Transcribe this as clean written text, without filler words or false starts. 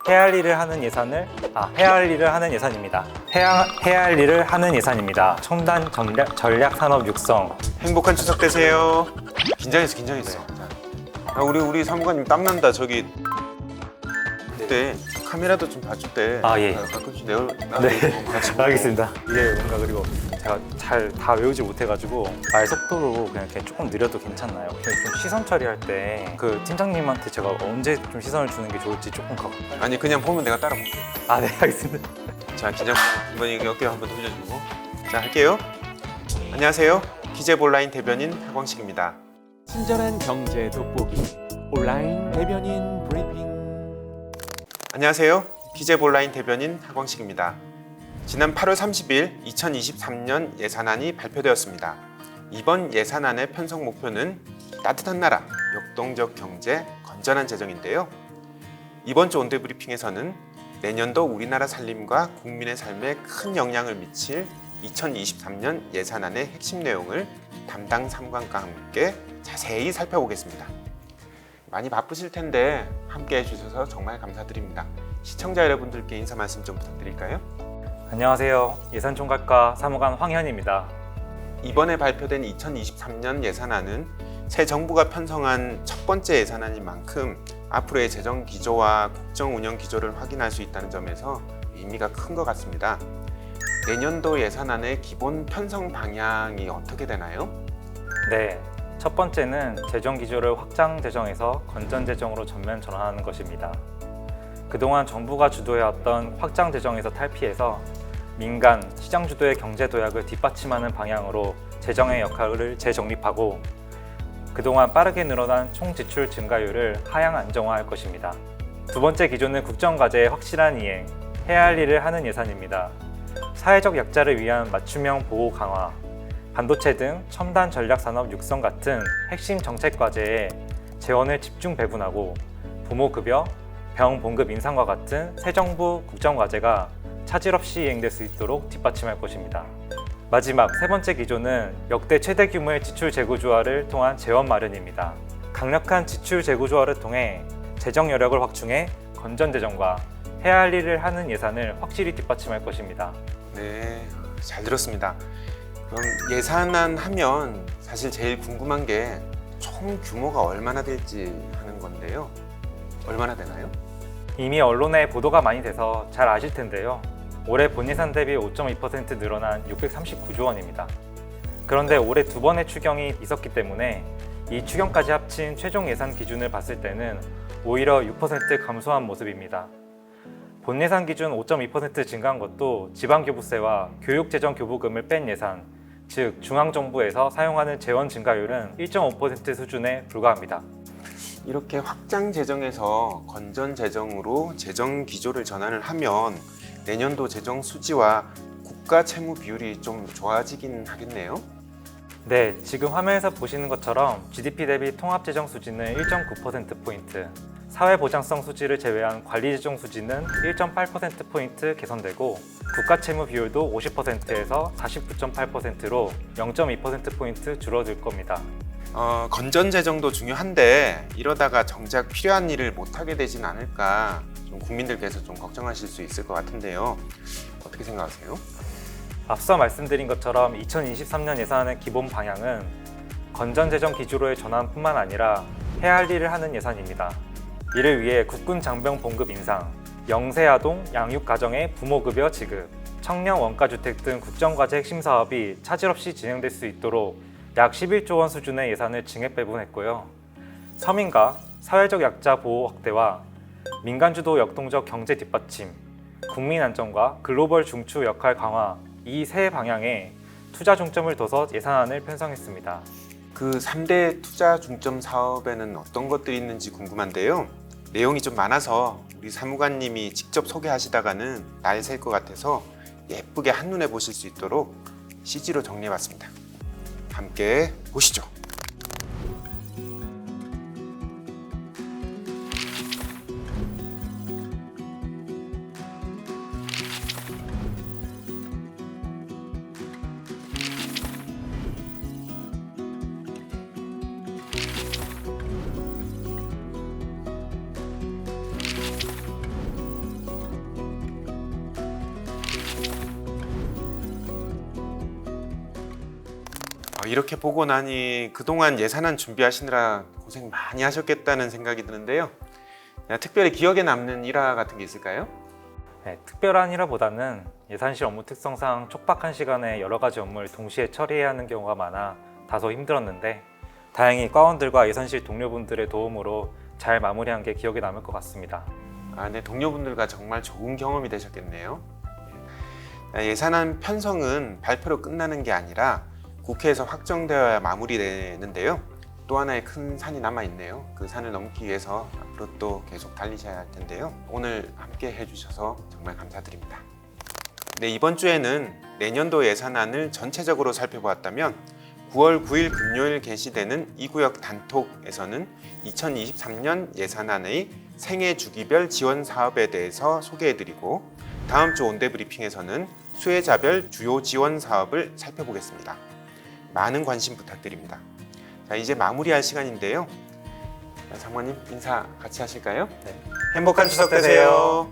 해야 할 일을 하는 예산을 해야 할 일을 하는 예산입니다. 해야 할 일을 하는 예산입니다. 첨단 전략 산업 육성. 행복한 추석 되세요. 긴장했어. 자, 우리 사무관님 땀난다. 저기 그때 카메라도 좀 봐줄 때 예. 가끔씩 내올 네, 같이 보고. 알겠습니다. 이게 뭔가 그리고 제가 잘 다 외우지 못해가지고 말 속도로 그냥 이렇게 조금 느려도 괜찮나요? 좀 시선 처리할 때 그 팀장님한테 제가 언제 좀 시선을 주는 게 좋을지 조금 아니 그냥 보면 내가 따라 볼게. 네, 알겠습니다. 자, 긴장 한번 어깨 한번 돌려주고. 자, 할게요. 안녕하세요. 기재부 온라인 대변인 하광식입니다. 친절한 경제 돋보기 온라인 대변인 브리핑. 안녕하세요. 기재부 온라인 대변인 하광식입니다. 지난 8월 30일 2023년 예산안이 발표되었습니다. 이번 예산안의 편성 목표는 따뜻한 나라, 역동적 경제, 건전한 재정인데요. 이번 주 온대 브리핑에서는 내년도 우리나라 살림과 국민의 삶에 큰 영향을 미칠 2023년 예산안의 핵심 내용을 담당 사무관과 함께 자세히 살펴보겠습니다. 많이 바쁘실 텐데 함께 해주셔서 정말 감사드립니다. 시청자 여러분들께 인사 말씀 좀 부탁드릴까요? 안녕하세요. 예산총괄과 사무관 황현입니다. 이번에 발표된 2023년 예산안은 새 정부가 편성한 첫 번째 예산안인 만큼 앞으로의 재정 기조와 국정 운영 기조를 확인할 수 있다는 점에서 의미가 큰 것 같습니다. 내년도 예산안의 기본 편성 방향이 어떻게 되나요? 네, 첫 번째는 재정 기조를 확장 재정에서 건전 재정으로 전면 전환하는 것입니다. 그동안 정부가 주도해왔던 확장 재정에서 탈피해서 민간, 시장 주도의 경제 도약을 뒷받침하는 방향으로 재정의 역할을 재정립하고 그동안 빠르게 늘어난 총 지출 증가율을 하향 안정화할 것입니다. 두 번째 기조는 국정과제의 확실한 이행, 해야 할 일을 하는 예산입니다. 사회적 약자를 위한 맞춤형 보호 강화, 반도체 등 첨단 전략 산업 육성 같은 핵심 정책 과제에 재원을 집중 배분하고 부모급여, 병 봉급 인상과 같은 새 정부 국정 과제가 차질 없이 이행될 수 있도록 뒷받침할 것입니다. 마지막 세 번째 기조는 역대 최대 규모의 지출 재구조화를 통한 재원 마련입니다. 강력한 지출 재구조화를 통해 재정 여력을 확충해 건전 재정과 해야 할 일을 하는 예산을 확실히 뒷받침할 것입니다. 네, 잘 들었습니다. 그럼 예산안 하면 사실 제일 궁금한 게 총 규모가 얼마나 될지 하는 건데요. 얼마나 되나요? 이미 언론에 보도가 많이 돼서 잘 아실 텐데요. 올해 본예산 대비 5.2% 늘어난 639조 원입니다. 그런데 올해 두 번의 추경이 있었기 때문에 이 추경까지 합친 최종 예산 기준을 봤을 때는 오히려 6% 감소한 모습입니다. 본예산 기준 5.2% 증가한 것도 지방교부세와 교육재정교부금을 뺀 예산, 즉 중앙정부에서 사용하는 재원 증가율은 1.5% 수준에 불과합니다. 이렇게 확장 재정에서 건전 재정으로 재정 기조를 전환을 하면 내년도 재정 수지와 국가 채무 비율이 좀 좋아지긴 하겠네요. 네, 지금 화면에서 보시는 것처럼 GDP 대비 통합재정 수지는 1.9%포인트, 사회보장성 수지를 제외한 관리재정 수지는 1.8%포인트 개선되고 국가 채무 비율도 50%에서 49.8%로 0.2%포인트 줄어들 겁니다. 건전 재정도 중요한데 이러다가 정작 필요한 일을 못하게 되진 않을까 좀 국민들께서 좀 걱정하실 수 있을 것 같은데요. 어떻게 생각하세요? 앞서 말씀드린 것처럼 2023년 예산안의 기본 방향은 건전 재정 기조로의 전환뿐만 아니라 해야 할 일을 하는 예산입니다. 이를 위해 국군 장병 봉급 인상, 영세아동 양육가정의 부모급여 지급, 청년 원가주택 등 국정과제 핵심 사업이 차질 없이 진행될 수 있도록 약 11조 원 수준의 예산을 증액 배분했고요. 서민과 사회적 약자 보호 확대와 민간 주도 역동적 경제 뒷받침, 국민 안정과 글로벌 중추 역할 강화 이 세 방향에 투자 중점을 둬서 예산안을 편성했습니다. 그 3대 투자 중점 사업에는 어떤 것들이 있는지 궁금한데요. 내용이 좀 많아서 우리 사무관님이 직접 소개하시다가는 날 셀 것 같아서 예쁘게 한눈에 보실 수 있도록 CG로 정리해봤습니다. 함께 보시죠. 이렇게 보고 나니 그동안 예산안 준비하시느라 고생 많이 하셨겠다는 생각이 드는데요. 특별히 기억에 남는 일화 같은 게 있을까요? 네, 특별한 일화보다는 예산실 업무 특성상 촉박한 시간에 여러 가지 업무를 동시에 처리해야 하는 경우가 많아 다소 힘들었는데 다행히 과원들과 예산실 동료분들의 도움으로 잘 마무리한 게 기억에 남을 것 같습니다. 네, 동료분들과 정말 좋은 경험이 되셨겠네요. 예산안 편성은 발표로 끝나는 게 아니라 국회에서 확정되어야 마무리되는데요. 또 하나의 큰 산이 남아있네요. 그 산을 넘기 위해서 앞으로 또 계속 달리셔야 할 텐데요. 오늘 함께 해주셔서 정말 감사드립니다. 네, 이번 주에는 내년도 예산안을 전체적으로 살펴보았다면 9월 9일 금요일 개시되는 2구역 단톡에서는 2023년 예산안의 생애 주기별 지원 사업에 대해서 소개해드리고 다음 주 온대 브리핑에서는 수혜자별 주요 지원 사업을 살펴보겠습니다. 많은 관심 부탁드립니다. 자, 이제 마무리할 시간인데요. 장관님 인사 같이 하실까요? 네. 행복한 추석 되세요.